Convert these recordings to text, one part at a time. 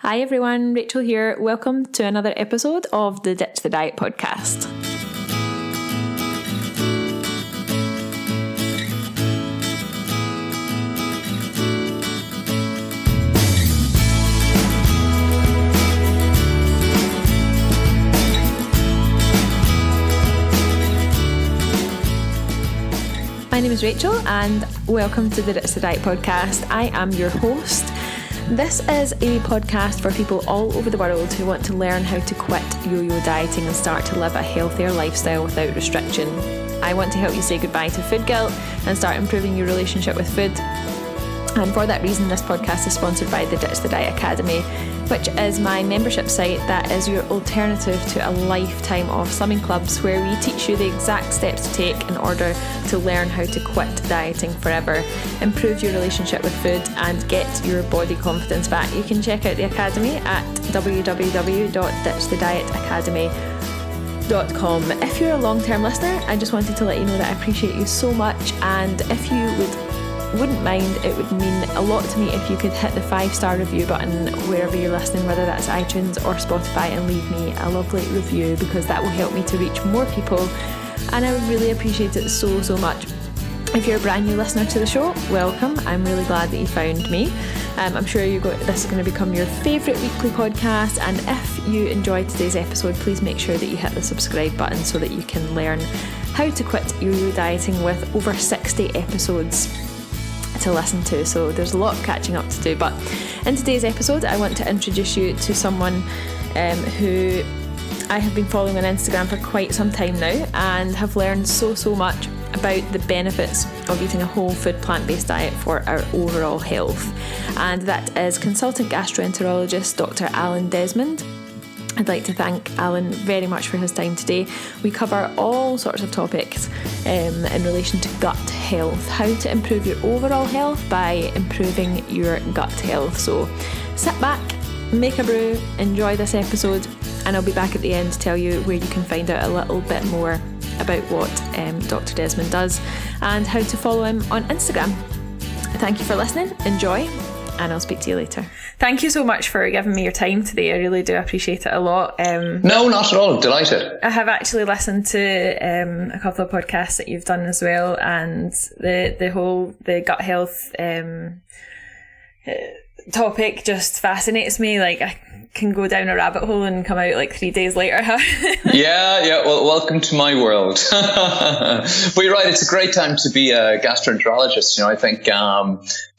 Hi everyone, Rachael here. Welcome to another episode of the Ditch the Diet podcast. My name is Rachael and welcome to the Ditch the Diet podcast. I am your host. This is a podcast for people all over the world who want to learn how to quit yo-yo dieting and start to live a healthier lifestyle without restriction. I want to help you say goodbye to food guilt and start improving your relationship with food. And for that reason, this podcast is sponsored by the Ditch the Diet Academy, which is my membership site that is your alternative to a lifetime of slimming clubs, where we teach you the exact steps to take in order to learn how to quit dieting forever, improve your relationship with food and get your body confidence back. You can check out the academy at www.ditchthedietacademy.com. If you're a long-term listener, I just wanted to let you know that I appreciate you so much, and if you wouldn't mind, it would mean a lot to me if you could hit the 5-star review button wherever you're listening, whether that's iTunes or Spotify, and leave me a lovely review, because that will help me to reach more people and I would really appreciate it so much. If you're a brand new listener to the show, welcome. I'm really glad that you found me. I'm sure this is going to become your favourite weekly podcast, and if you enjoyed today's episode, please make sure that you hit the subscribe button so that you can learn how to quit yo-yo dieting with over 60 episodes to listen to, so there's a lot of catching up to do. But in today's episode, I want to introduce you to someone who I have been following on Instagram for quite some time now, and have learned so much about the benefits of eating a whole food plant-based diet for our overall health, and that is Consultant Gastroenterologist Dr. Desmond. I'd like to thank Alan very much for his time today. We cover all sorts of topics in relation to gut health, how to improve your overall health by improving your gut health. So sit back, make a brew, enjoy this episode, and I'll be back at the end to tell you where you can find out a little bit more about what Dr. Desmond does and how to follow him on Instagram. Thank you for listening, enjoy, and I'll speak to you later. Thank you so much for giving me your time today. I really do appreciate it a lot. No, not at all. Delighted. I have actually listened to a couple of podcasts that you've done as well, and the gut health topic just fascinates me. Like, I can go down a rabbit hole and come out like 3 days later. Yeah. Well, welcome to my world. But you're right. It's a great time to be a gastroenterologist. You know, I think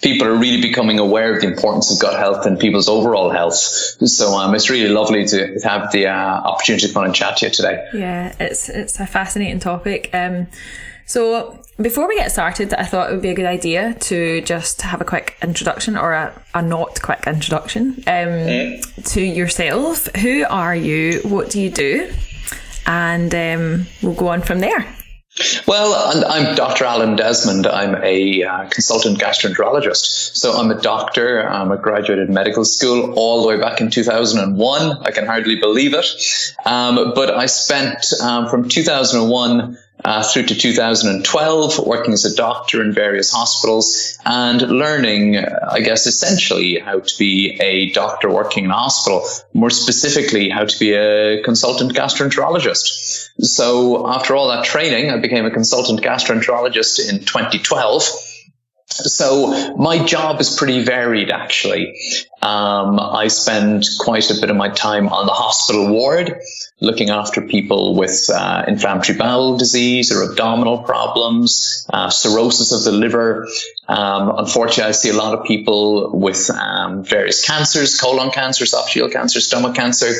people are really becoming aware of the importance of gut health and people's overall health. So it's really lovely to have the opportunity to come and chat to you today. Yeah, it's a fascinating topic. So before we get started, I thought it would be a good idea to just have a quick introduction, or a not quick introduction to yourself. Who are you? What do you do? And we'll go on from there. Well, I'm Dr. Desmond. I'm a consultant gastroenterologist. So I'm a doctor. I graduated medical school all the way back in 2001. I can hardly believe it. But I spent from 2001 through to 2012 working as a doctor in various hospitals and learning, I guess, essentially how to be a doctor working in a hospital, more specifically how to be a consultant gastroenterologist. So after all that training, I became a consultant gastroenterologist in 2012. So my job is pretty varied, actually. I spend quite a bit of my time on the hospital ward, looking after people with inflammatory bowel disease or abdominal problems, cirrhosis of the liver. Unfortunately, I see a lot of people with various cancers, colon cancer, esophageal cancer, stomach cancer.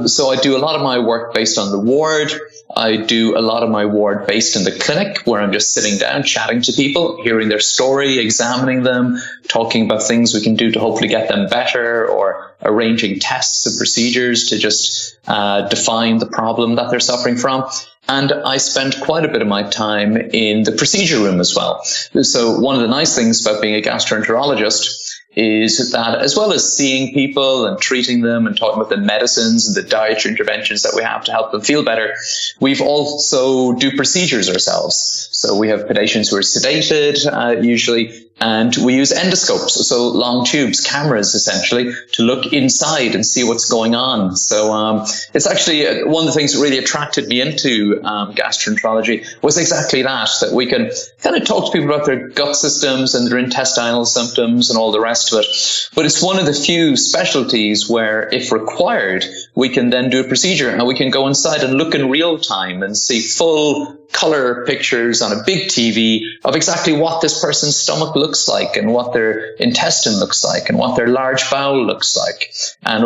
So I do a lot of my work based on the ward. I do a lot of my ward based in the clinic, where I'm just sitting down, chatting to people, hearing their story, examining them, talking about things we can do to hopefully get them better, or arranging tests and procedures to just define the problem that they're suffering from. And I spend quite a bit of my time in the procedure room as well. So one of the nice things about being a gastroenterologist is that, as well as seeing people and treating them and talking about the medicines and the dietary interventions that we have to help them feel better, we've also do procedures ourselves. So we have patients who are sedated, usually And we use endoscopes, so long tubes, cameras essentially, to look inside and see what's going on. So it's actually one of the things that really attracted me into gastroenterology was exactly that we can kind of talk to people about their gut systems and their intestinal symptoms and all the rest of it. But it's one of the few specialties where, if required, we can then do a procedure and we can go inside and look in real time and see full color pictures on a big TV of exactly what this person's stomach looks like and what their intestine looks like and what their large bowel looks like. And,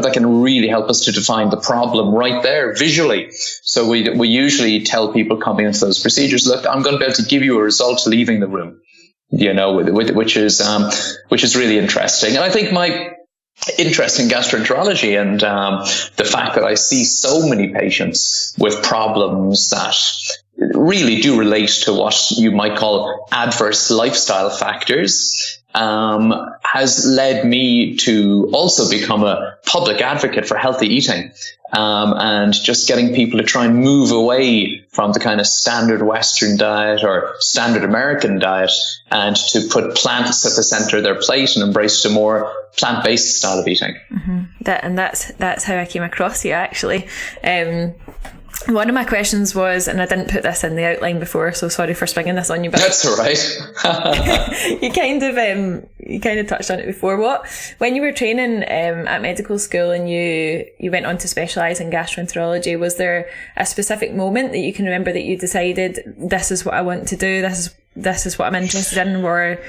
that can really help us to define the problem right there visually. So we usually tell people coming into those procedures, look, I'm going to be able to give you a result leaving the room, which is really interesting. And I think my interest in gastroenterology and the fact that I see so many patients with problems that really do relate to what you might call adverse lifestyle factors has led me to also become a public advocate for healthy eating and just getting people to try and move away from the kind of standard Western diet or standard American diet and to put plants at the center of their plate and embrace a more plant-based style of eating. Mm-hmm. That's how I came across you, actually. One of my questions was, and I didn't put this in the outline before, so sorry for springing this on you. But that's all right. You kind of touched on it before. When you were training at medical school and you went on to specialise in gastroenterology, was there a specific moment that you can remember that you decided, this is what I want to do, this is what I'm interested in, or?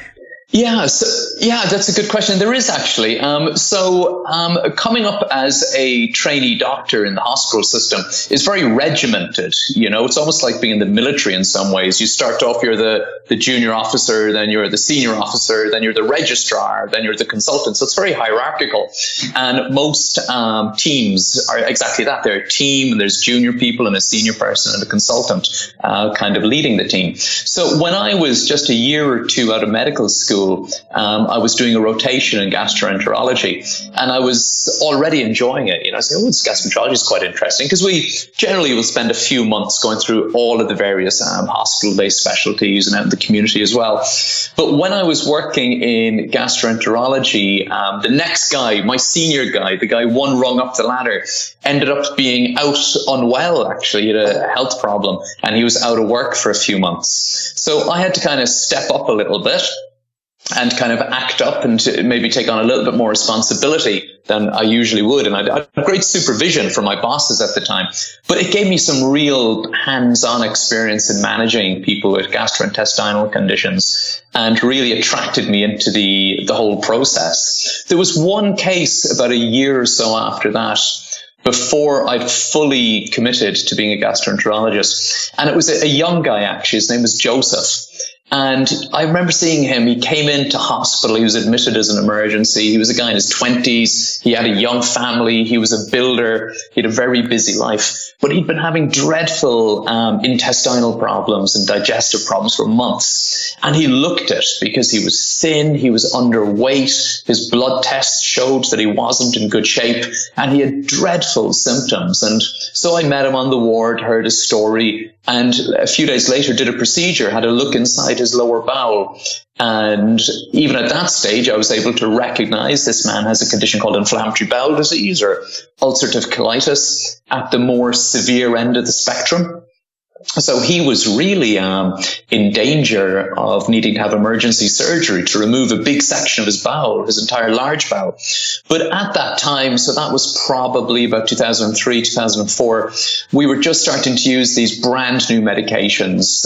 Yeah, that's a good question. There is actually. Coming up as a trainee doctor in the hospital system is very regimented. It's almost like being in the military in some ways. You start off, you're the junior officer, then you're the senior officer, then you're the registrar, then you're the consultant. So it's very hierarchical. And most teams are exactly that. They're a team, and there's junior people and a senior person and a consultant kind of leading the team. So when I was just a year or two out of medical school, I was doing a rotation in gastroenterology, and I was already enjoying it. I said, gastroenterology is quite interesting, because we generally will spend a few months going through all of the various hospital-based specialties and out in the community as well. But when I was working in gastroenterology, the next guy, my senior guy, the guy one rung up the ladder, ended up being out unwell, actually. He had a health problem, and he was out of work for a few months. So I had to kind of step up a little bit and kind of act up and to maybe take on a little bit more responsibility than I usually would. And I had great supervision from my bosses at the time. But it gave me some real hands-on experience in managing people with gastrointestinal conditions and really attracted me into the whole process. There was one case about a year or so after that, before I'd fully committed to being a gastroenterologist. And it was a young guy, actually. His name was Joseph. And I remember seeing him. He came into hospital. He was admitted as an emergency. He was a guy in his 20s. He had a young family. He was a builder. He had a very busy life. But he'd been having dreadful intestinal problems and digestive problems for months. And he looked it because he was thin. He was underweight. His blood tests showed that he wasn't in good shape. And he had dreadful symptoms. And so I met him on the ward, heard his story, and a few days later did a procedure, had a look inside his lower bowel. And even at that stage, I was able to recognize this man has a condition called inflammatory bowel disease or ulcerative colitis at the more severe end of the spectrum. So he was really in danger of needing to have emergency surgery to remove a big section of his bowel, his entire large bowel. But at that time, so that was probably about 2003, 2004, we were just starting to use these brand new medications,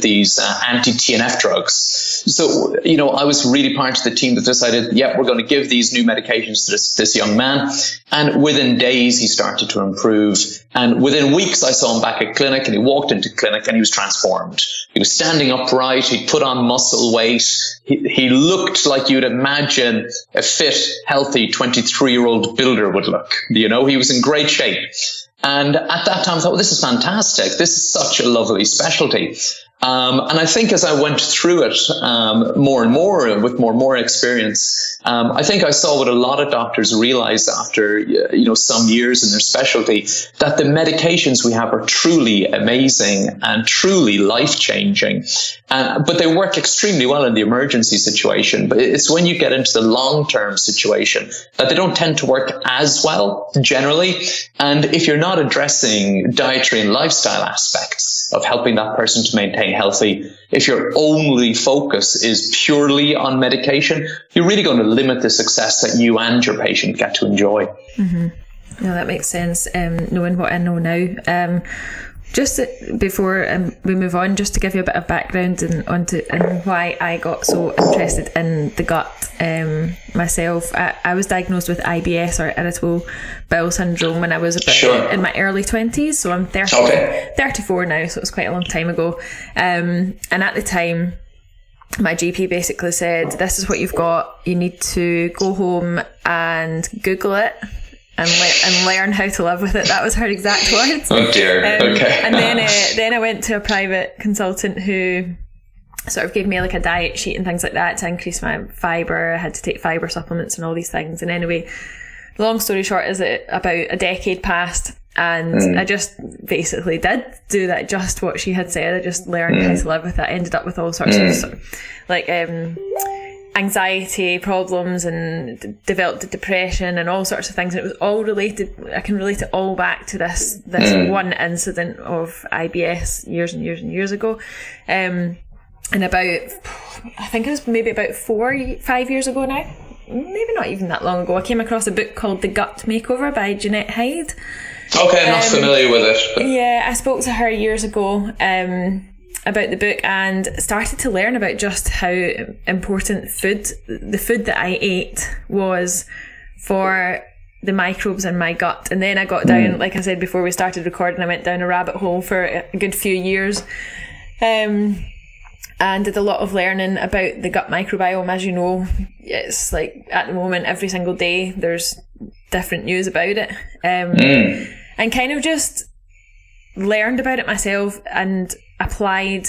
these anti-TNF drugs. So, I was really part of the team that decided, we're going to give these new medications to this young man. And within days, he started to improve. And within weeks, I saw him back at clinic, and he walked into clinic and he was transformed. He was standing upright. He put on muscle weight. He looked like you'd imagine a fit, healthy 23-year-old builder would look. He was in great shape. And at that time, I thought, this is fantastic. This is such a lovely specialty. And I think as I went through it more and more, with more and more experience, I think I saw what a lot of doctors realize after some years in their specialty, that the medications we have are truly amazing and truly life-changing. But they work extremely well in the emergency situation. But it's when you get into the long-term situation that they don't tend to work as well generally. And if you're not addressing dietary and lifestyle aspects of helping that person to maintain healthy, if your only focus is purely on medication, you're really going to limit the success that you and your patient get to enjoy. Mm-hmm. No, that makes sense. Knowing what I know now. Just before we move on, just to give you a bit of background and why I got so interested in the gut myself. I was diagnosed with IBS, or irritable bowel syndrome, when I was in my early 20s. So I'm 34 now, so it was quite a long time ago. And at the time, my GP basically said, this is what you've got. You need to go home and Google it and learn how to live with it. That was her exact words. Oh dear. Okay. And then I went to a private consultant who sort of gave me like a diet sheet and things like that to increase my fibre. I had to take fibre supplements and all these things. And anyway, long story short is that about a decade passed, and I just basically did do that, just what she had said. I just learned how to live with it. I ended up with all sorts of like anxiety problems and developed depression and all sorts of things. And it was all related. I can relate it all back to this one incident of IBS years and years and years ago. And about, I think it was maybe about 5 years ago now, maybe not even that long ago, I came across a book called The Gut Makeover by Jeanette Hyde. Okay, I'm not familiar with it. But... Yeah, I spoke to her years ago about the book and started to learn about just how important the food that I ate was for the microbes in my gut. And then I got down, like I said before we started recording, I went down a rabbit hole for a good few years and did a lot of learning about the gut microbiome. As you know, it's like at the moment every single day there's different news about it, and kind of just learned about it myself and applied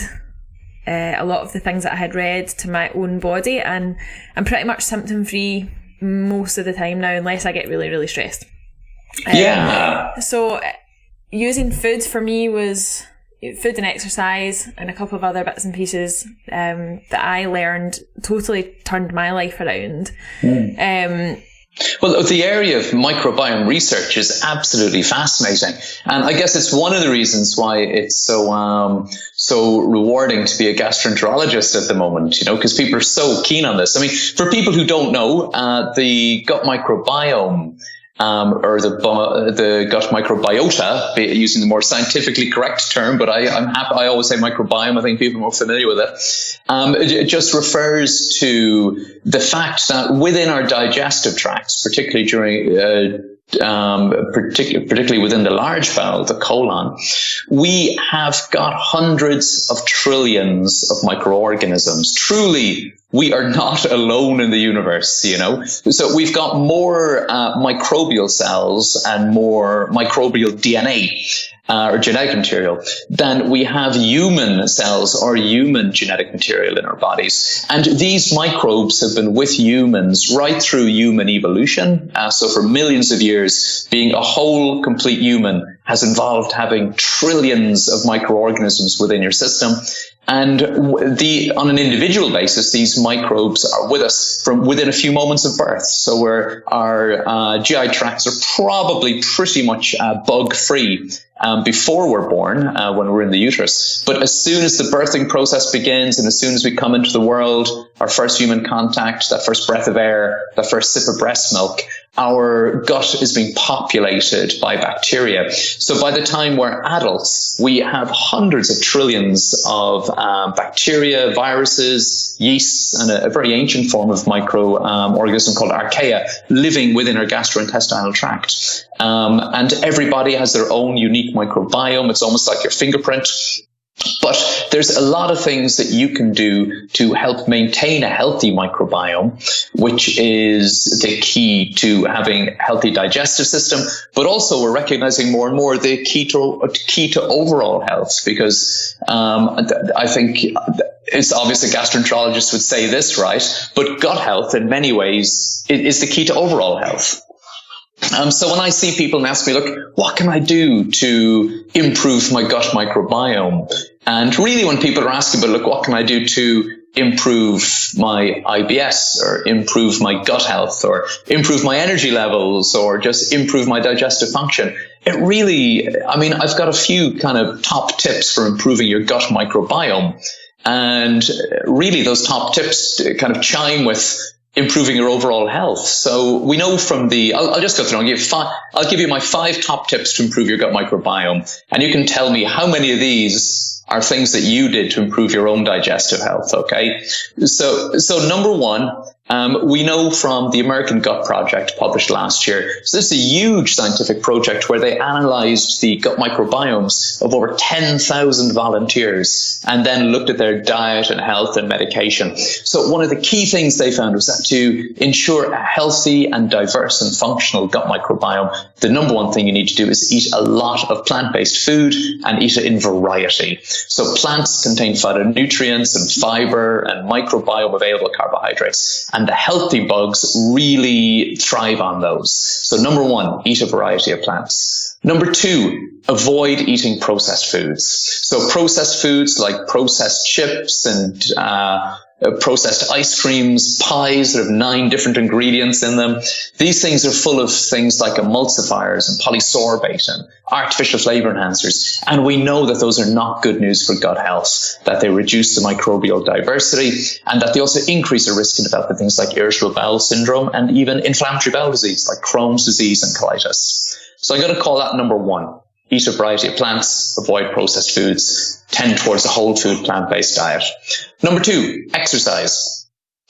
a lot of the things that I had read to my own body, and I'm pretty much symptom free most of the time now, unless I get really, really stressed. So using food for me was food and exercise and a couple of other bits and pieces that I learned totally turned my life around. Well, the area of microbiome research is absolutely fascinating. And I guess it's one of the reasons why it's so rewarding to be a gastroenterologist at the moment, because people are so keen on this. I mean, for people who don't know, the gut microbiome, or the gut microbiota, using the more scientifically correct term, but I'm happy. I always say microbiome. I think people are more familiar with it. It just refers to the fact that within our digestive tracts, particularly particularly within the large bowel, the colon, we have got hundreds of trillions of microorganisms. Truly, we are not alone in the universe, So we've got more microbial cells and more microbial DNA or genetic material than we have human cells or human genetic material in our bodies. And these microbes have been with humans right through human evolution. So for millions of years, being a whole, complete human has involved having trillions of microorganisms within your system. And on an individual basis, these microbes are with us from within a few moments of birth. So our GI tracts are probably pretty much bug-free before we're born, when we're in the uterus. But as soon as the birthing process begins and as soon as we come into the world, our first human contact, that first breath of air, that first sip of breast milk, our gut is being populated by bacteria. So by the time we're adults, we have hundreds of trillions of bacteria, viruses, yeasts, and a very ancient form of microorganism called archaea living within our gastrointestinal tract. And everybody has their own unique microbiome. It's almost like your fingerprint. But there's a lot of things that you can do to help maintain a healthy microbiome, which is the key to having a healthy digestive system. But also we're recognizing more and more the key to overall health, because I think it's obvious that gastroenterologists would say this, right? But gut health in many ways is the key to overall health. So when I see people and ask me, look, what can I do to improve my gut microbiome? And really when people are asking, but look, what can I do to improve my IBS or improve my gut health or improve my energy levels or just improve my digestive function? It really, I mean, I've got a few kind of top tips for improving your gut microbiome. And really those top tips kind of chime with improving your overall health. So we know from I'll just go through. I'll give you my 5 top tips to improve your gut microbiome, and you can tell me how many of these are things that you did to improve your own digestive health. Okay, so number 1, we know from the American Gut Project published last year. So this is a huge scientific project where they analyzed the gut microbiomes of over 10,000 volunteers and then looked at their diet and health and medication. So one of the key things they found was that to ensure a healthy and diverse and functional gut microbiome, the number 1 thing you need to do is eat a lot of plant-based food and eat it in variety. So plants contain phytonutrients and fiber and microbiome available carbohydrates. And the healthy bugs really thrive on those. So number 1, eat a variety of plants. Number 2, avoid eating processed foods. So processed foods like processed chips and processed ice creams, pies that have 9 different ingredients in them. These things are full of things like emulsifiers and polysorbate and artificial flavor enhancers. And we know that those are not good news for gut health, that they reduce the microbial diversity, and that they also increase the risk of developing things like irritable bowel syndrome and even inflammatory bowel disease like Crohn's disease and colitis. So I'm going to call that number 1. Eat a variety of plants, avoid processed foods, tend towards a whole food plant-based diet. Number 2, exercise.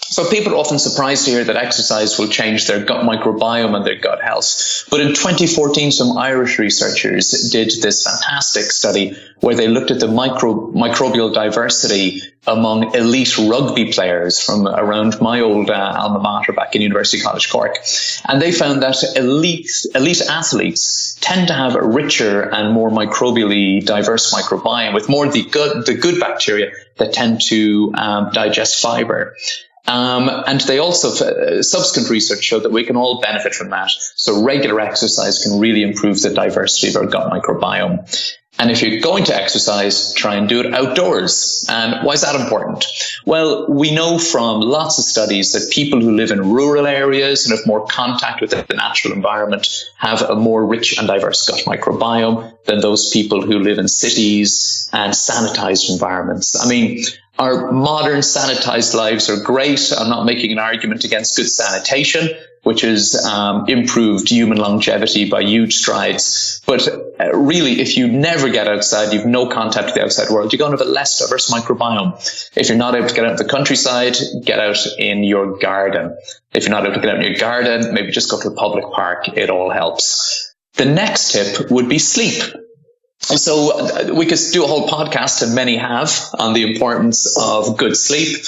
So people are often surprised to hear that exercise will change their gut microbiome and their gut health. But in 2014, some Irish researchers did this fantastic study where they looked at the microbial diversity among elite rugby players from around my old alma mater back in University College Cork. And they found that elite athletes tend to have a richer and more microbially diverse microbiome with more of the good bacteria that tend to digest fiber. And they also, subsequent research showed that we can all benefit from that. So regular exercise can really improve the diversity of our gut microbiome. And if you're going to exercise, try and do it outdoors. And why is that important? Well, we know from lots of studies that people who live in rural areas and have more contact with the natural environment have a more rich and diverse gut microbiome than those people who live in cities and sanitized environments. I mean, our modern sanitized lives are great. I'm not making an argument against good sanitation, which has improved human longevity by huge strides. But really, if you never get outside, you've no contact with the outside world, you're going to have a less diverse microbiome. If you're not able to get out in the countryside, get out in your garden. If you're not able to get out in your garden, maybe just go to a public park. It all helps. The next tip would be sleep. So we could do a whole podcast, and many have, on the importance of good sleep.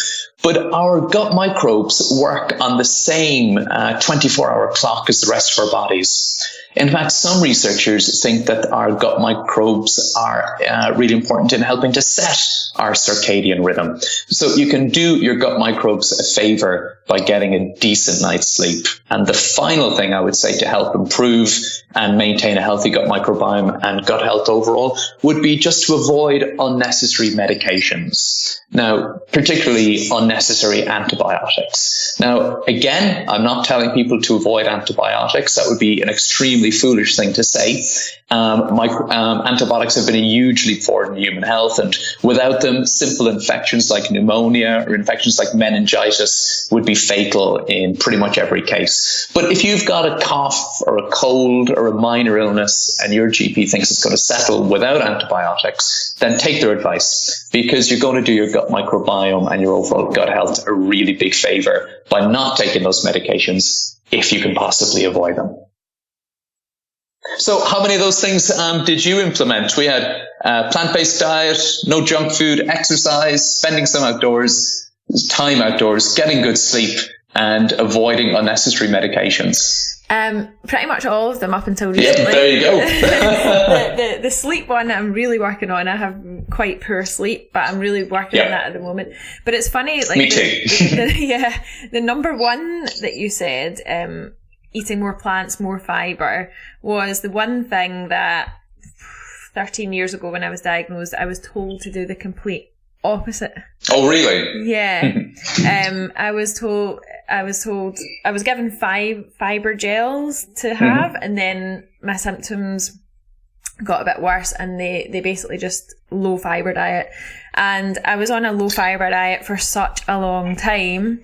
But our gut microbes work on the same 24-hour clock as the rest of our bodies. In fact, some researchers think that our gut microbes are really important in helping to set our circadian rhythm. So you can do your gut microbes a favor by getting a decent night's sleep. And the final thing I would say to help improve and maintain a healthy gut microbiome and gut health overall would be just to avoid unnecessary medications. Now, particularly unnecessary antibiotics. Now, again, I'm not telling people to avoid antibiotics. That would be an extremely foolish thing to say. Antibiotics have been a huge leap forward in human health, and without them, simple infections like pneumonia or infections like meningitis would be fatal in pretty much every case. But if you've got a cough or a cold or a minor illness and your GP thinks it's going to settle without antibiotics, then take their advice, because you're going to do your gut microbiome and your overall gut health a really big favor by not taking those medications if you can possibly avoid them. So how many of those things did you implement? We had plant-based diet, no junk food, exercise, spending some time outdoors, getting good sleep, and avoiding unnecessary medications. Pretty much all of them up until recently. Yeah, there you go. the sleep one I'm really working on. I have quite poor sleep, but I'm really working on that at the moment. But it's funny, like me too. the number one that you said, eating more plants, more fibre, was the one thing that 13 years ago when I was diagnosed, I was told to do the complete opposite. Oh, really? Yeah. I was given 5 fibre gels to have, and then my symptoms got a bit worse, and they basically just low fibre diet. And I was on a low fibre diet for such a long time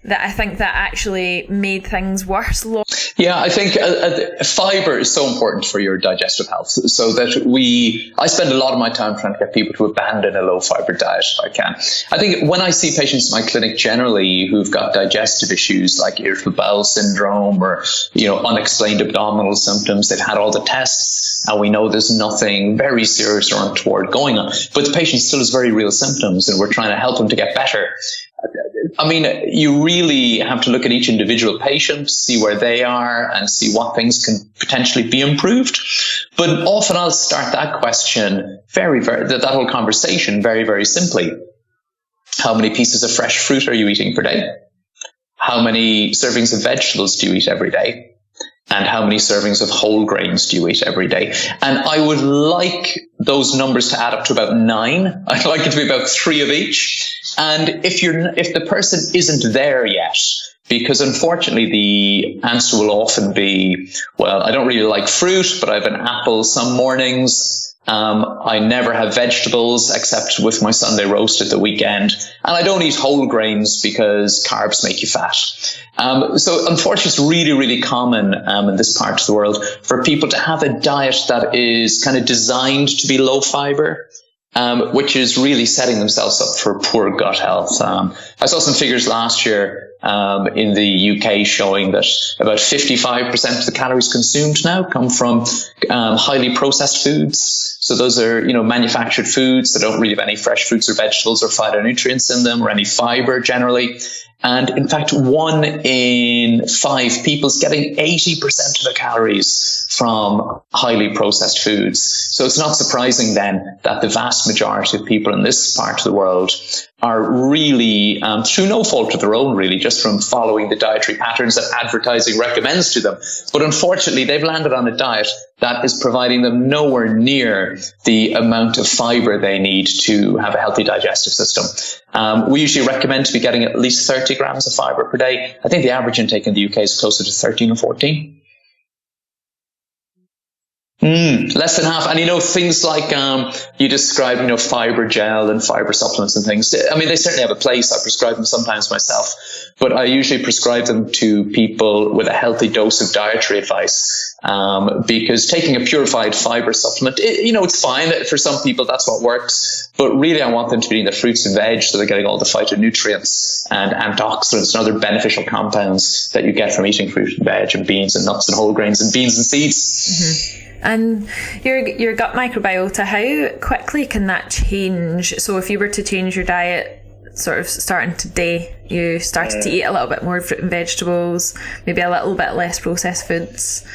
that I think that actually made things worse. Yeah, I think fiber is so important for your digestive health. So that I spend a lot of my time trying to get people to abandon a low fiber diet if I can. I think when I see patients in my clinic generally who've got digestive issues like irritable bowel syndrome or, unexplained abdominal symptoms, they've had all the tests and we know there's nothing very serious or untoward going on, but the patient still has very real symptoms and we're trying to help them to get better. I mean, you really have to look at each individual patient, see where they are and see what things can potentially be improved. But often I'll start that question that whole conversation very, very simply. How many pieces of fresh fruit are you eating per day? How many servings of vegetables do you eat every day? And how many servings of whole grains do you eat every day? And I would like those numbers to add up to about 9. I'd like it to be about 3 of each. And if the person isn't there yet, because unfortunately the answer will often be, well, I don't really like fruit, but I have an apple some mornings. I never have vegetables except with my Sunday roast at the weekend. And I don't eat whole grains because carbs make you fat. So unfortunately, it's really, really common in this part of the world for people to have a diet that is kind of designed to be low fiber, which is really setting themselves up for poor gut health. I saw some figures last year in the UK showing that about 55% of the calories consumed now come from highly processed foods. So those are, manufactured foods that don't really have any fresh fruits or vegetables or phytonutrients in them or any fiber generally. And in fact, 1 in 5 people is getting 80% of their calories from highly processed foods. So it's not surprising then that the vast majority of people in this part of the world are really, through no fault of their own really, just from following the dietary patterns that advertising recommends to them. But unfortunately, they've landed on a diet that is providing them nowhere near the amount of fiber they need to have a healthy digestive system. We usually recommend to be getting at least 30 grams of fiber per day. I think the average intake in the UK is closer to 13 or 14. Less than half. And, things like you describe, fiber gel and fiber supplements and things. I mean, they certainly have a place. I prescribe them sometimes myself, but I usually prescribe them to people with a healthy dose of dietary advice, because taking a purified fiber supplement, it's fine. For some people, that's what works. But really, I want them to be eating the fruits and veg so they're getting all the phytonutrients and antioxidants and other beneficial compounds that you get from eating fruit and veg and beans and nuts and whole grains and beans and seeds. Mm-hmm. And your gut microbiota, how quickly can that change? So if you were to change your diet sort of starting today, you started to eat a little bit more fruit and vegetables, maybe a little bit less processed foods.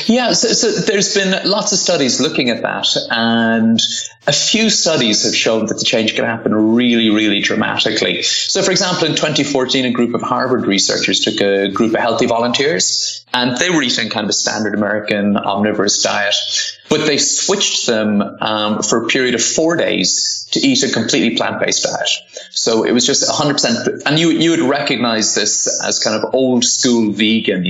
Yeah, so there's been lots of studies looking at that, and a few studies have shown that the change can happen really, really dramatically. So, for example, in 2014, a group of Harvard researchers took a group of healthy volunteers, and they were eating kind of a standard American omnivorous diet, but they switched them for a period of 4 days to eat a completely plant-based diet. So it was just 100%, and you would recognize this as kind of old school vegan,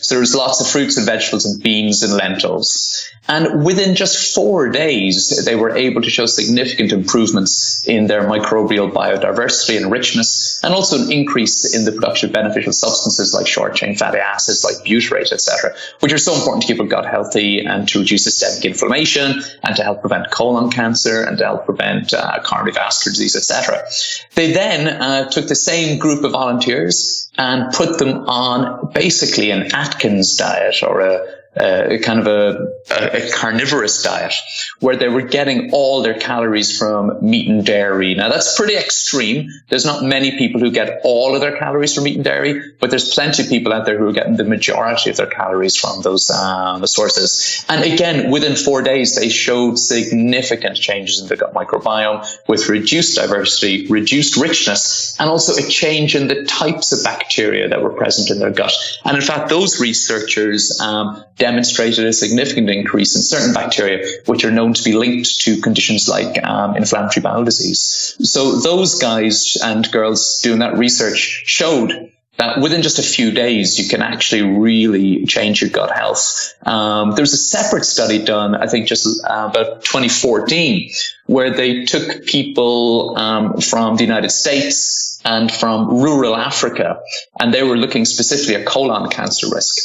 So there was lots of fruits and vegetables and beans and lentils. And within just 4 days, they were able to show significant improvements in their microbial biodiversity and richness, and also an increase in the production of beneficial substances like short-chain fatty acids, like butyrate, etc., which are so important to keep our gut healthy and to reduce systemic inflammation and to help prevent colon cancer and to help prevent cardiovascular disease, etc. They then took the same group of volunteers and put them on basically an Atkins diet or a kind of a carnivorous diet, where they were getting all their calories from meat and dairy. Now, that's pretty extreme. There's not many people who get all of their calories from meat and dairy, but there's plenty of people out there who are getting the majority of their calories from those sources. And again, within 4 days, they showed significant changes in the gut microbiome with reduced diversity, reduced richness, and also a change in the types of bacteria that were present in their gut. And in fact, those researchers demonstrated a significant increase in certain bacteria, which are known to be linked to conditions like inflammatory bowel disease. So those guys and girls doing that research showed that within just a few days, you can actually really change your gut health. There was a separate study done, I think just about 2014, where they took people from the United States and from rural Africa, and they were looking specifically at colon cancer risk.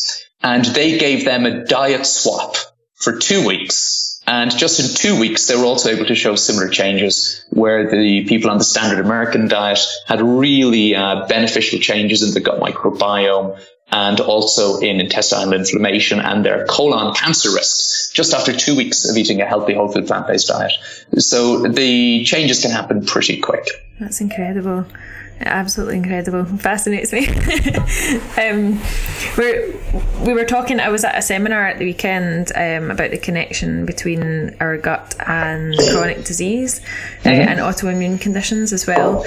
And they gave them a diet swap for 2 weeks. And just in 2 weeks, they were also able to show similar changes, where the people on the standard American diet had really beneficial changes in the gut microbiome and also in intestinal inflammation and their colon cancer risks just after 2 weeks of eating a healthy whole food plant-based diet. So the changes can happen pretty quick. That's incredible. Absolutely incredible. Fascinates me. We were talking, I was at a seminar at the weekend about the connection between our gut and chronic disease and autoimmune conditions as well.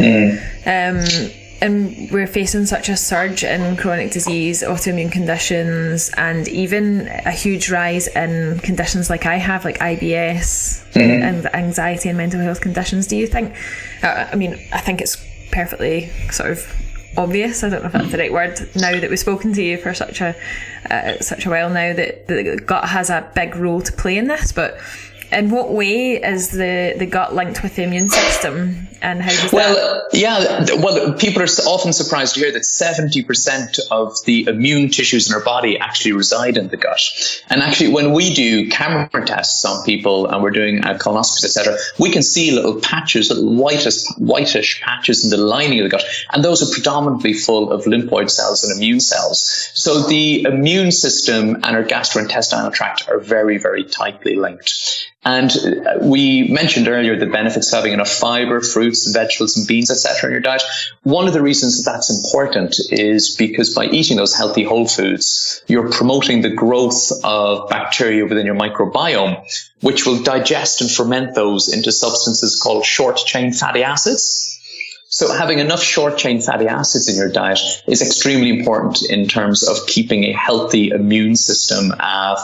And we're facing such a surge in chronic disease, autoimmune conditions, and even a huge rise in conditions like I have, like IBS and anxiety and mental health conditions. Do you think, I think it's perfectly sort of obvious, I don't know if that's the right word, now that we've spoken to you for such a while now, that the gut has a big role to play in this, but in what way is the gut linked with the immune system, and how does people are often surprised to hear that 70% of the immune tissues in our body actually reside in the gut. And actually, when we do camera tests on people and we're doing colonoscopies, etc., we can see little patches, little whitish patches in the lining of the gut, and those are predominantly full of lymphoid cells and immune cells. So the immune system and our gastrointestinal tract are very, very tightly linked. And we mentioned earlier the benefits of having enough fiber, fruits, vegetables, and beans, etc. in your diet. One of the reasons that's important is because by eating those healthy whole foods, you're promoting the growth of bacteria within your microbiome, which will digest and ferment those into substances called short-chain fatty acids. So having enough short-chain fatty acids in your diet is extremely important in terms of keeping a healthy immune system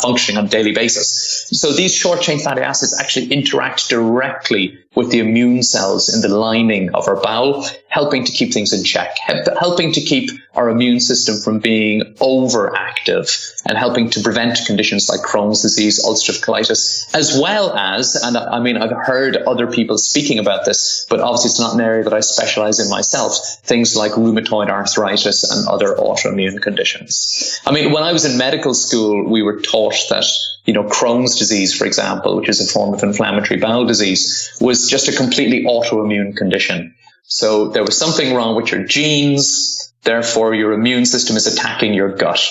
functioning on a daily basis. So these short-chain fatty acids actually interact directly with the immune cells in the lining of our bowel, helping to keep things in check, helping to keep our immune system from being overactive, and helping to prevent conditions like Crohn's disease, ulcerative colitis, as well as, and I mean, I've heard other people speaking about this, but obviously it's not an area that I specialize in myself, things like rheumatoid arthritis and other autoimmune conditions. I mean, when I was in medical school, we were taught that, Crohn's disease, for example, which is a form of inflammatory bowel disease, was just a completely autoimmune condition. So there was something wrong with your genes, therefore your immune system is attacking your gut.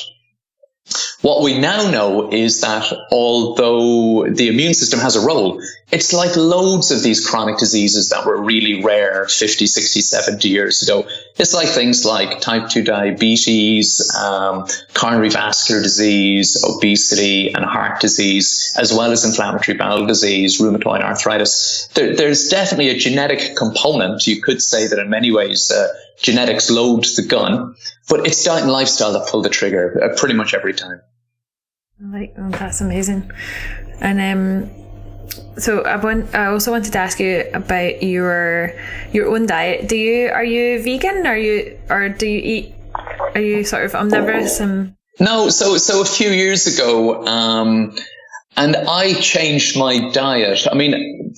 What we now know is that although the immune system has a role, it's like loads of these chronic diseases that were really rare 50, 60, 70 years ago. It's like things like type 2 diabetes, coronary vascular disease, obesity, and heart disease, as well as inflammatory bowel disease, rheumatoid arthritis. There's definitely a genetic component. You could say that in many ways, genetics load the gun, but it's diet and lifestyle that pull the trigger pretty much every time. That's amazing. And so I also wanted to ask you about your own diet. Are you vegan? Are you sort of omnivorous? No. So a few years ago, and I changed my diet. I mean,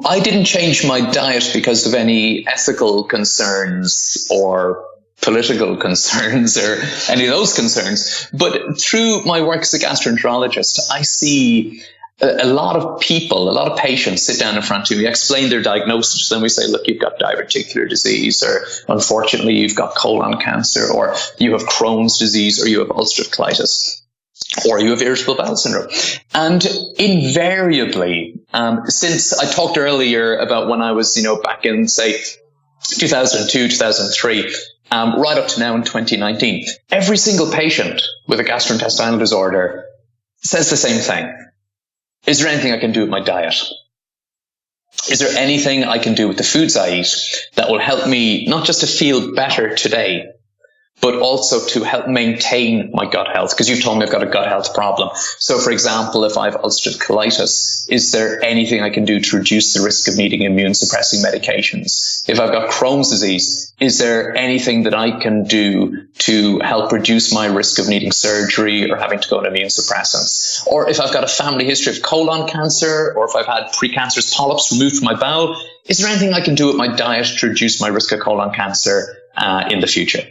I didn't change my diet because of any ethical concerns or political concerns or any of those concerns. But through my work as a gastroenterologist, I see a lot of people, a lot of patients sit down in front of me, explain their diagnosis, then we say, look, you've got diverticular disease, or unfortunately, you've got colon cancer, or you have Crohn's disease, or you have ulcerative colitis. or you have irritable bowel syndrome. And invariably, since I talked earlier about when I was, back in, say, 2002, 2003, right up to now in 2019, every single patient with a gastrointestinal disorder says the same thing. Is there anything I can do with my diet? Is there anything I can do with the foods I eat that will help me not just to feel better today, but also to help maintain my gut health? Because you've told me I've got a gut health problem. So, for example, if I have ulcerative colitis, is there anything I can do to reduce the risk of needing immune-suppressing medications? If I've got Crohn's disease, is there anything that I can do to help reduce my risk of needing surgery or having to go on immune suppressants? Or if I've got a family history of colon cancer, or if I've had precancerous polyps removed from my bowel, is there anything I can do with my diet to reduce my risk of colon cancer in the future?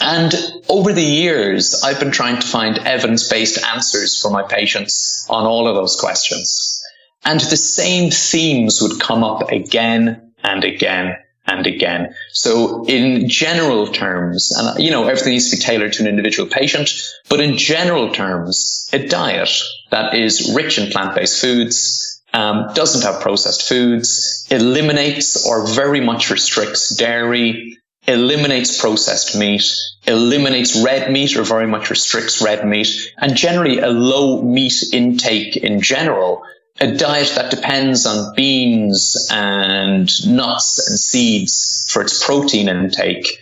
And over the years, I've been trying to find evidence-based answers for my patients on all of those questions. And the same themes would come up again and again and again. So in general terms, and everything needs to be tailored to an individual patient, but in general terms, a diet that is rich in plant-based foods, doesn't have processed foods, eliminates or very much restricts dairy, eliminates processed meat, eliminates red meat or very much restricts red meat, and generally a low meat intake in general. A diet that depends on beans and nuts and seeds for its protein intake.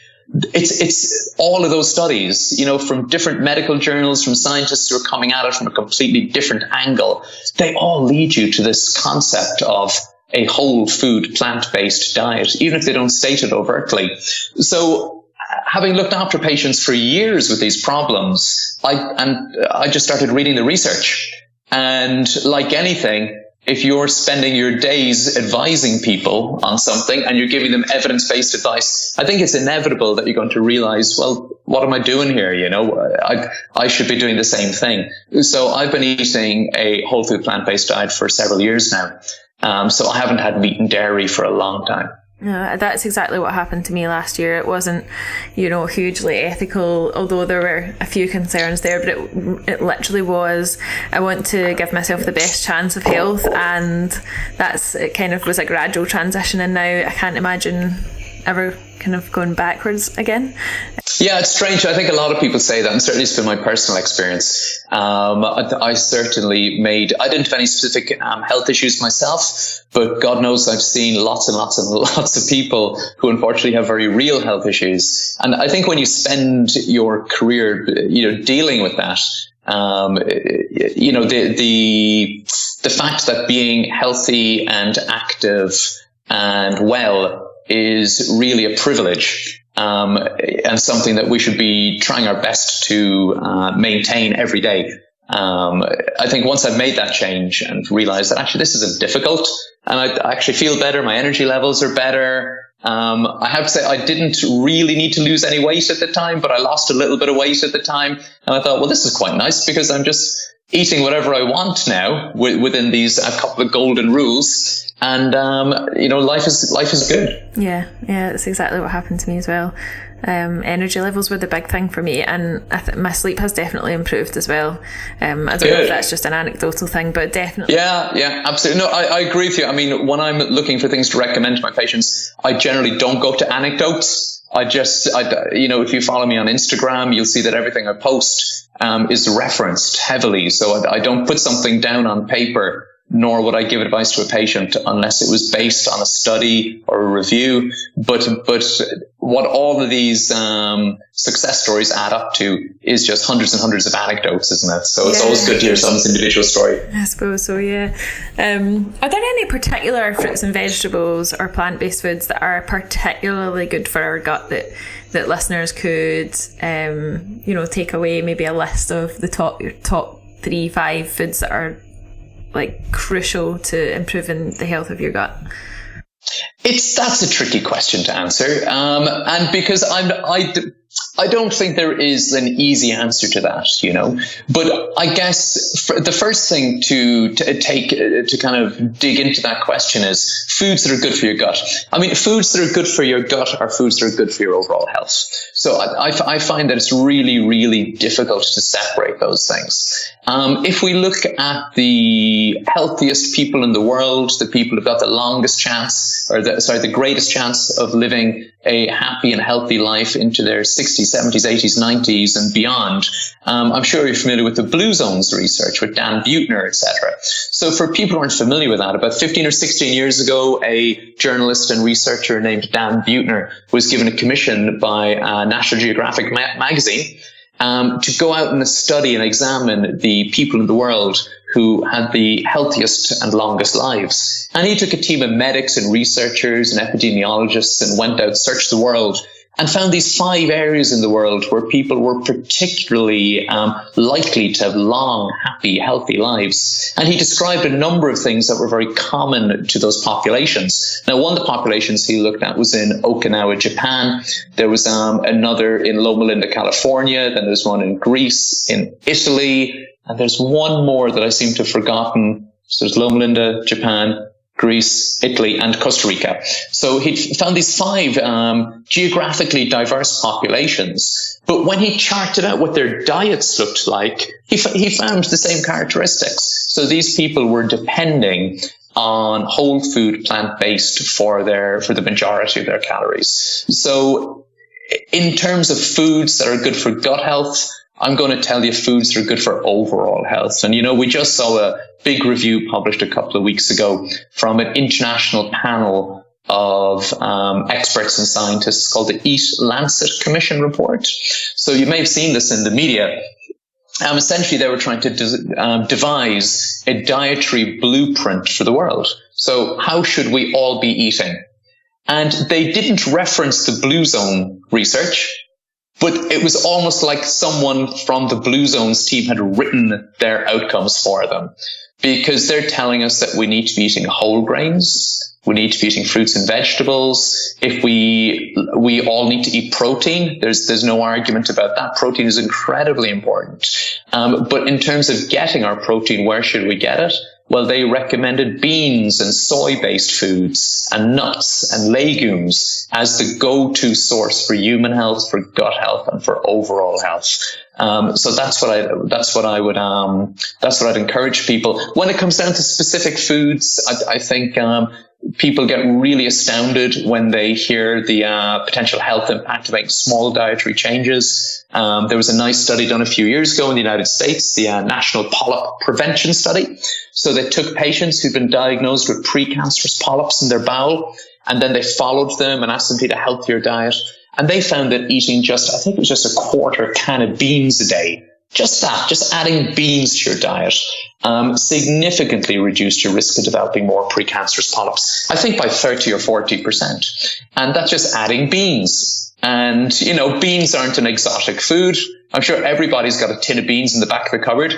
It's all of those studies, from different medical journals, from scientists who are coming at it from a completely different angle. They all lead you to this concept of a whole food plant-based diet, even if they don't state it overtly. So having looked after patients for years with these problems, I just started reading the research. And like anything, if you're spending your days advising people on something and you're giving them evidence-based advice, I think it's inevitable that you're going to realize, well, what am I doing here? I should be doing the same thing. So I've been eating a whole food plant-based diet for several years now. So I haven't had meat and dairy for a long time. No, that's exactly what happened to me last year. It wasn't, hugely ethical, although there were a few concerns there, but it literally was, I want to give myself the best chance of health, and it kind of was a gradual transition, and now I can't imagine ever kind of going backwards again. Yeah, it's strange. I think a lot of people say that, and certainly it's been my personal experience. I didn't have any specific health issues myself, but God knows I've seen lots and lots and lots of people who unfortunately have very real health issues. And I think when you spend your career, dealing with that, the fact that being healthy and active and well is really a privilege. And something that we should be trying our best to maintain every day. I think once I've made that change and realized that actually this isn't difficult, and I actually feel better, my energy levels are better. I have to say I didn't really need to lose any weight at the time, but I lost a little bit of weight at the time. And I thought, well, this is quite nice because I'm just eating whatever I want now within these couple of golden rules. And, life is good. Yeah, that's exactly what happened to me as well. Energy levels were the big thing for me, and my sleep has definitely improved as well. I don't know if that's just an anecdotal thing, but definitely. Yeah, absolutely. No, I agree with you. I mean, when I'm looking for things to recommend to my patients, I generally don't go to anecdotes. If you follow me on Instagram, you'll see that everything I post is referenced heavily. So I don't put something down on paper, nor would I give advice to a patient unless it was based on a study or a review. But what all of these success stories add up to is just hundreds and hundreds of anecdotes, isn't it? So it's always good to hear someone's individual story. I suppose so, yeah. Are there any particular fruits and vegetables or plant-based foods that are particularly good for our gut that listeners could, take away maybe a list of the top 3-5 foods that are crucial to improving the health of your gut? That's a tricky question to answer, and because I don't think there is an easy answer to that, But I guess the first thing to take to kind of dig into that question is foods that are good for your gut. I mean, foods that are good for your gut are foods that are good for your overall health. So I find that it's really, really difficult to separate those things. If we look at the healthiest people in the world, the people who've got the longest chance, the greatest chance of living a happy and healthy life into their 60s, 70s, 80s, 90s and beyond, I'm sure you're familiar with the Blue Zones research with Dan Buettner, etc. So for people who aren't familiar with that, about 15 or 16 years ago, a journalist and researcher named Dan Buettner was given a commission by National Geographic magazine to go out and study and examine the people in the world who had the healthiest and longest lives. And he took a team of medics and researchers and epidemiologists and went out, searched the world, and found these 5 areas in the world where people were particularly likely to have long, happy, healthy lives. And he described a number of things that were very common to those populations. Now, one of the populations he looked at was in Okinawa, Japan. There was another in Loma Linda, California. Then there's one in Greece, in Italy. And there's one more that I seem to have forgotten. So there's Loma Linda, Japan, Greece, Italy, and Costa Rica. So he found these 5 geographically diverse populations. But when he charted out what their diets looked like, he found the same characteristics. So these people were depending on whole food, plant-based for the majority of their calories. So in terms of foods that are good for gut health, I'm going to tell you foods that are good for overall health. And, we just saw a big review published a couple of weeks ago from an international panel of experts and scientists called the Eat Lancet Commission report. So you may have seen this in the media. Essentially, they were trying to devise a dietary blueprint for the world. So how should we all be eating? And they didn't reference the Blue Zone research, but it was almost like someone from the Blue Zones team had written their outcomes for them, because they're telling us that we need to be eating whole grains. We need to be eating fruits and vegetables. If we all need to eat protein, there's no argument about that. Protein is incredibly important. But in terms of getting our protein, where should we get it? Well, they recommended beans and soy-based foods and nuts and legumes as the go-to source for human health, for gut health, and for overall health. So that's what I'd encourage people. When it comes down to specific foods, I think people get really astounded when they hear the potential health impact of making small dietary changes. There was a nice study done a few years ago in the United States, the National Polyp Prevention Study. So they took patients who'd been diagnosed with precancerous polyps in their bowel, and then they followed them and asked them to eat a healthier diet. And they found that eating I think it was just a quarter can of beans a day, just adding beans to your diet, significantly reduced your risk of developing more precancerous polyps, I think by 30 or 40%. And that's just adding beans. And, beans aren't an exotic food. I'm sure everybody's got a tin of beans in the back of the cupboard.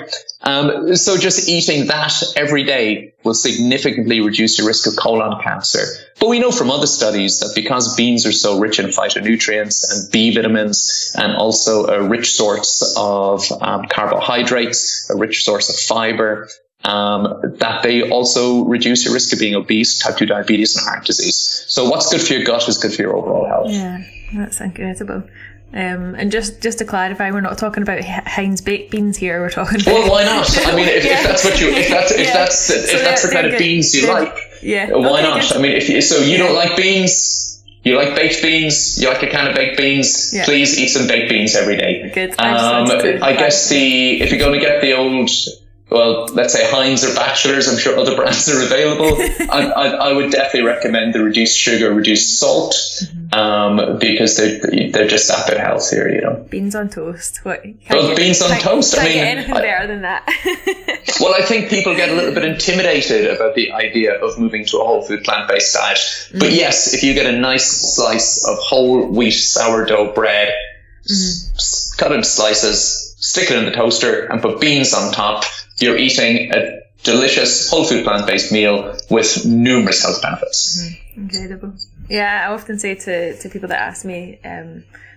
So just eating that every day will significantly reduce your risk of colon cancer. But we know from other studies that because beans are so rich in phytonutrients and B vitamins, and also a rich source of carbohydrates, a rich source of fiber, that they also reduce your risk of being obese, type 2 diabetes, and heart disease. So what's good for your gut is good for your overall health. Yeah, that's incredible. And just to clarify, we're not talking about Heinz baked beans here. We're talking about... Well, why not? I mean, if that's the kind of beans you like, why not? I mean, if you don't like beans, you like baked beans, you like a can of baked beans, please eat some baked beans every day. Good. I guess if you're going to get the old, well, let's say Heinz or Bachelors, I'm sure other brands are available. I would definitely recommend the reduced sugar, reduced salt, because they're just that bit healthier, Beans on toast. Beans on toast. Can't get anything better than that. Well, I think people get a little bit intimidated about the idea of moving to a whole food plant-based diet. But yes, if you get a nice slice of whole wheat sourdough bread, cut it into slices, stick it in the toaster, and put beans on top, you're eating a delicious whole food plant-based meal with numerous health benefits. Incredible. Yeah, I often say to people that ask me,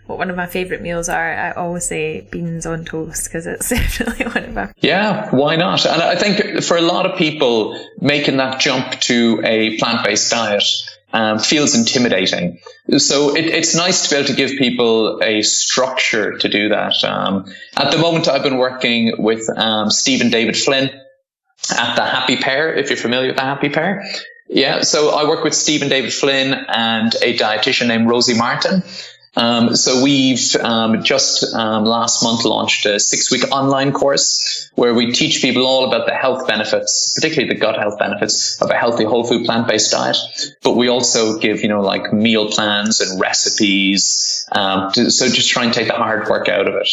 what one of my favourite meals are, I always say beans on toast, because it's definitely one of my... Yeah, why not? And I think for a lot of people, making that jump to a plant-based diet feels intimidating. So it's nice to be able to give people a structure to do that. At the moment, I've been working with Steve and David Flynn at The Happy Pear, if you're familiar with The Happy Pear. Yeah, so I work with Steve and David Flynn and a dietitian named Rosie Martin. So we've just last month launched a 6-week online course where we teach people all about the health benefits, particularly the gut health benefits of a healthy whole food plant-based diet. But we also give, like meal plans and recipes. So just try and take the hard work out of it,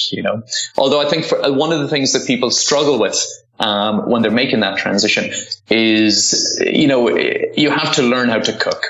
Although I think one of the things that people struggle with when they're making that transition is, you have to learn how to cook,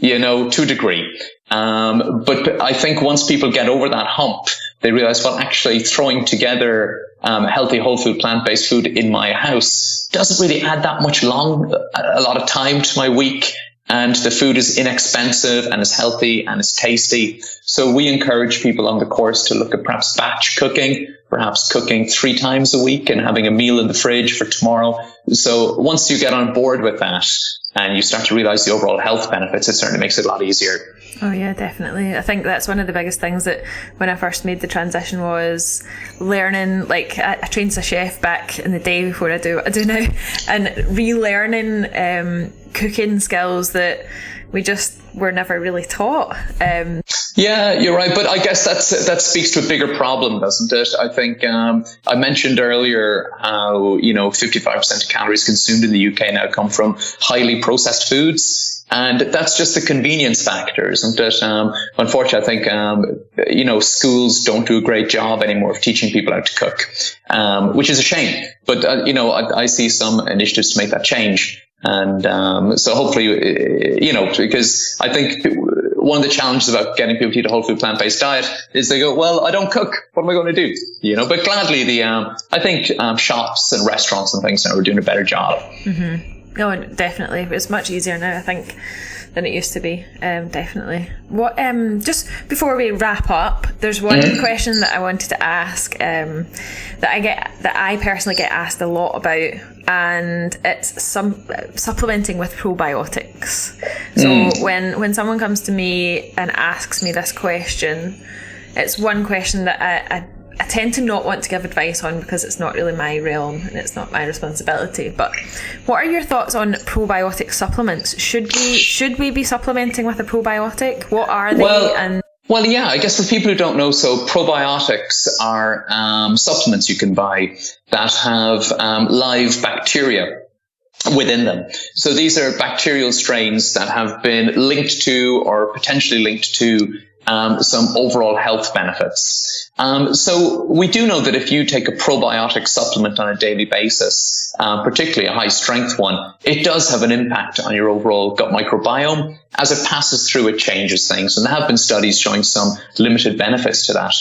to a degree. But I think once people get over that hump, they realize, well, actually throwing together healthy whole food plant-based food in my house doesn't really add that much a lot of time to my week. And the food is inexpensive and is healthy and is tasty. So we encourage people on the course to look at perhaps batch cooking, perhaps cooking 3 times a week and having a meal in the fridge for tomorrow. So once you get on board with that and you start to realize the overall health benefits, it certainly makes it a lot easier. Oh yeah, definitely. I think that's one of the biggest things that when I first made the transition was learning, like I trained as a chef back in the day before I do what I do now, and relearning cooking skills that we just were never really taught. Yeah, you're right. But I guess that speaks to a bigger problem, doesn't it? I think I mentioned earlier how, 55% of calories consumed in the UK now come from highly processed foods. And that's just the convenience factor, isn't it? Unfortunately, I think, schools don't do a great job anymore of teaching people how to cook, which is a shame. But, I see some initiatives to make that change. And so hopefully, because I think one of the challenges about getting people to eat a whole food plant-based diet is they go, well, I don't cook. What am I going to do? But gladly, I think shops and restaurants and things now are doing a better job. Mm-hmm. Oh, definitely. It's much easier now, I think, than it used to be. Definitely. What? Just before we wrap up, there's one question that I wanted to ask that I personally get asked a lot about, and it's supplementing with probiotics. So when someone comes to me and asks me this question, it's one question that I tend to not want to give advice on because it's not really my realm and it's not my responsibility. But what are your thoughts on probiotic supplements? Should we be supplementing with a probiotic? What are they? Well, yeah, I guess for people who don't know, so probiotics are supplements you can buy that have live bacteria within them. So these are bacterial strains that have been linked to or potentially linked to some overall health benefits. So we do know that if you take a probiotic supplement on a daily basis, particularly a high strength one, it does have an impact on your overall gut microbiome. As it passes through, it changes things. And there have been studies showing some limited benefits to that.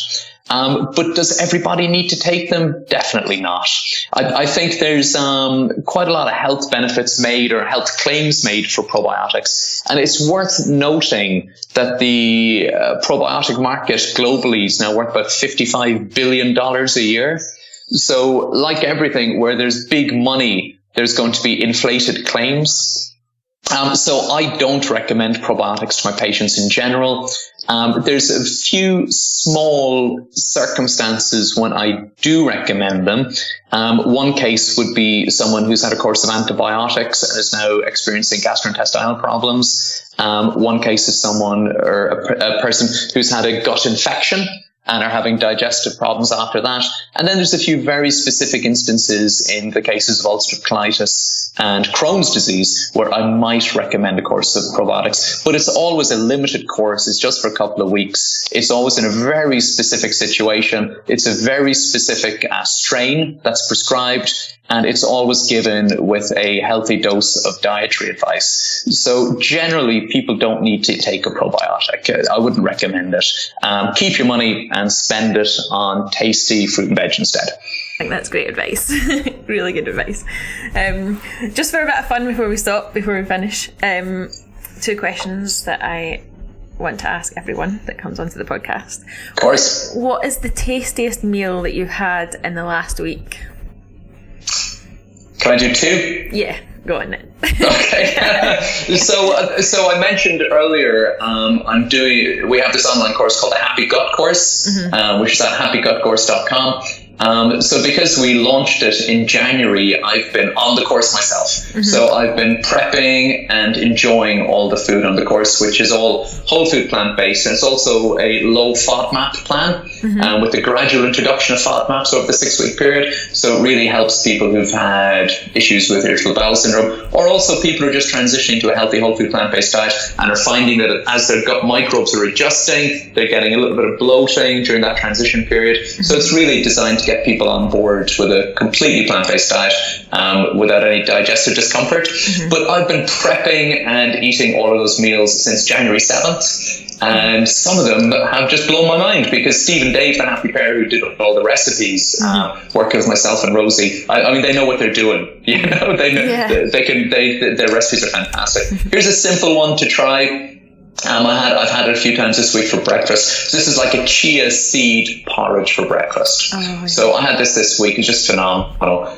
But does everybody need to take them? Definitely not. I think there's quite a lot of health benefits made or health claims made for probiotics. And it's worth noting that the probiotic market globally is now worth about $55 billion a year. So like everything, where there's big money, there's going to be inflated claims. So I don't recommend probiotics to my patients in general. There's a few small circumstances when I do recommend them. One case would be someone who's had a course of antibiotics and is now experiencing gastrointestinal problems. One case is someone or a person who's had a gut infection and are having digestive problems after that. And then there's a few very specific instances in the cases of ulcerative colitis and Crohn's disease where I might recommend a course of probiotics. But it's always a limited course. It's just for a couple of weeks. It's always in a very specific situation. It's a very specific strain that's prescribed. And it's always given with a healthy dose of dietary advice. So generally, people don't need to take a probiotic. I wouldn't recommend it. Keep your money and spend it on tasty fruit and veg instead. I think that's great advice. Really good advice. Just for a bit of fun before we finish, 2 questions that I want to ask everyone that comes onto the podcast. Of course. What is the tastiest meal that you've had in the last week? Can I do 2? Yeah, go on then. Okay. So I mentioned earlier, we have this online course called the Happy Gut Course, which is at happygutcourse.com. So because we launched it in January, I've been on the course myself. So I've been prepping and enjoying all the food on the course, which is all whole food plant-based. And it's also a low FODMAP plan with a gradual introduction of FODMAPs over the 6-week period. So it really helps people who've had issues with irritable bowel syndrome, or also people who are just transitioning to a healthy whole food plant-based diet and are finding that as their gut microbes are adjusting, they're getting a little bit of bloating during that transition period. So it's really designed to get people on board with a completely plant-based diet without any digestive discomfort. But I've been prepping and eating all of those meals since January 7th. And some of them have just blown my mind because Steve and Dave, the happy pair who did all the recipes, working with myself and Rosie, I mean, they know what they're doing. You know, they know their recipes are fantastic. Here's a simple one to try. I've had it a few times this week for breakfast. This is like a chia seed porridge for breakfast. So I had this week. It's just phenomenal.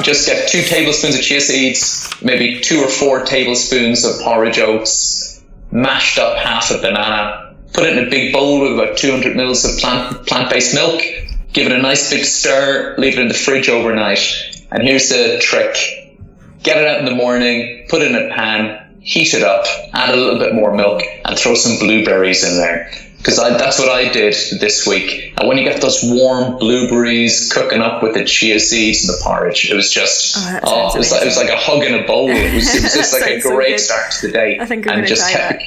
Just get 2 tablespoons of chia seeds, maybe 2 or 4 tablespoons of porridge oats, mashed up half a banana, put it in a big bowl with about 200 mils of plant-based milk, give it a nice big stir, leave it in the fridge overnight. And here's the trick. Get it out in the morning, put it in a pan, heat it up, add a little bit more milk, and throw some blueberries in there. Because that's what I did this week. And when you get those warm blueberries cooking up with the chia seeds and the porridge, it was just, it was like a hug in a bowl. It was just like a great start to the day. I think I'm going to try that.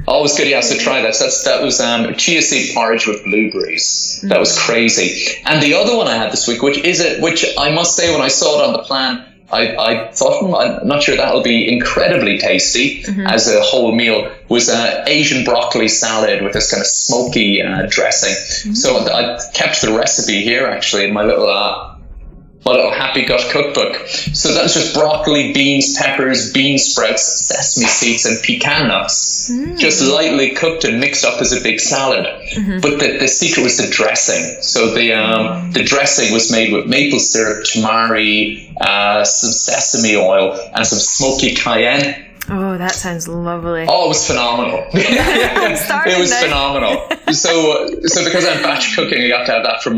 Oh, it was good. Yeah, so try that. So that was chia seed porridge with blueberries. That was crazy. And the other one I had this week, which I must say when I saw it on the plan, I thought, I'm not sure that'll be incredibly tasty as a whole meal, was Asian broccoli salad with this kind of smoky dressing. So I kept the recipe here actually in my little Happy Gut cookbook. So that's just broccoli, beans, peppers, bean sprouts, sesame seeds, and pecan nuts, just lightly cooked and mixed up as a big salad. But the secret was the dressing. So the dressing was made with maple syrup, tamari, some sesame oil, and some smoky cayenne. Oh, that sounds lovely. Oh, it was phenomenal. It was phenomenal. So because I'm batch cooking, I got to have that for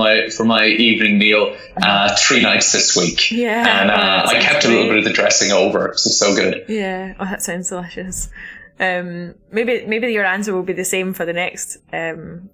my evening meal 3 nights this week. Yeah. And I kept a little bit of the dressing over. It's so good. Yeah. Oh, that sounds delicious. Maybe your answer will be the same for the next one.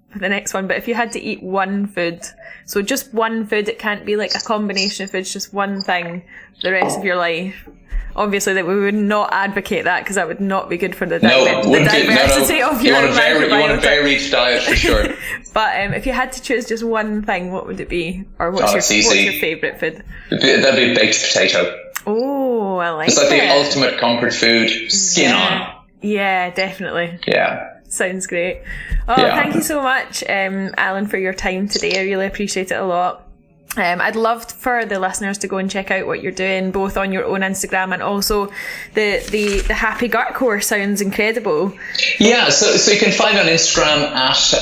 But if you had to eat one food, so just one food, it can't be like a combination of foods, just one thing the rest of your life. Obviously, that we would not advocate that because that would not be good for the diversity of your microbiome. You want a varied diet for sure. But if you had to choose just one thing, what would it be? Or what's your favourite food? That'd be a baked potato. Oh, I like it. It's like the ultimate comfort food, skin on. Yeah, definitely. Yeah. Sounds great. Oh, thank you so much, Alan, for your time today. I really appreciate it a lot. I'd love for the listeners to go and check out what you're doing, both on your own Instagram and also the Happy Gut course. Sounds incredible. Yeah, so you can find on Instagram at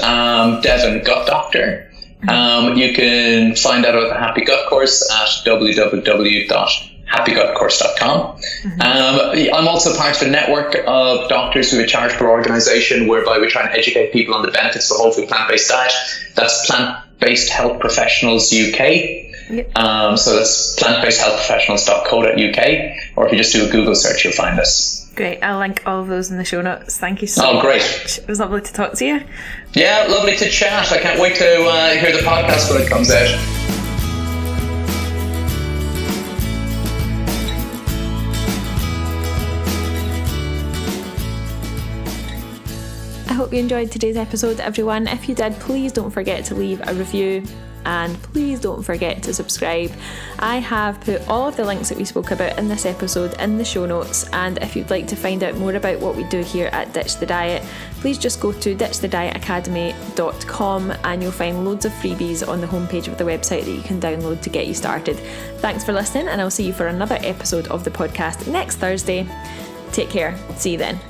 Devon Gut Doctor. You can find out about the Happy Gut course at www.happygutcourse.com. I'm also part of a network of doctors who have a charitable organisation whereby we try and educate people on the benefits of a whole food plant-based diet. That's Plant-Based Health Professionals UK. So that's plantbasedhealthprofessionals.co.uk, or if you just do a Google search, you'll find us. Great. I'll link all of those in the show notes. Thank you so much. Great. It was lovely to talk to you. Yeah, lovely to chat. I can't wait to hear the podcast when it comes out. I hope you enjoyed today's episode, everyone. If you did, please don't forget to leave a review and please don't forget to subscribe. I have put all of the links that we spoke about in this episode in the show notes, and if you'd like to find out more about what we do here at Ditch the Diet, please just go to ditchthedietacademy.com and you'll find loads of freebies on the homepage of the website that you can download to get you started. Thanks for listening, and I'll see you for another episode of the podcast next Thursday. Take care. See you then.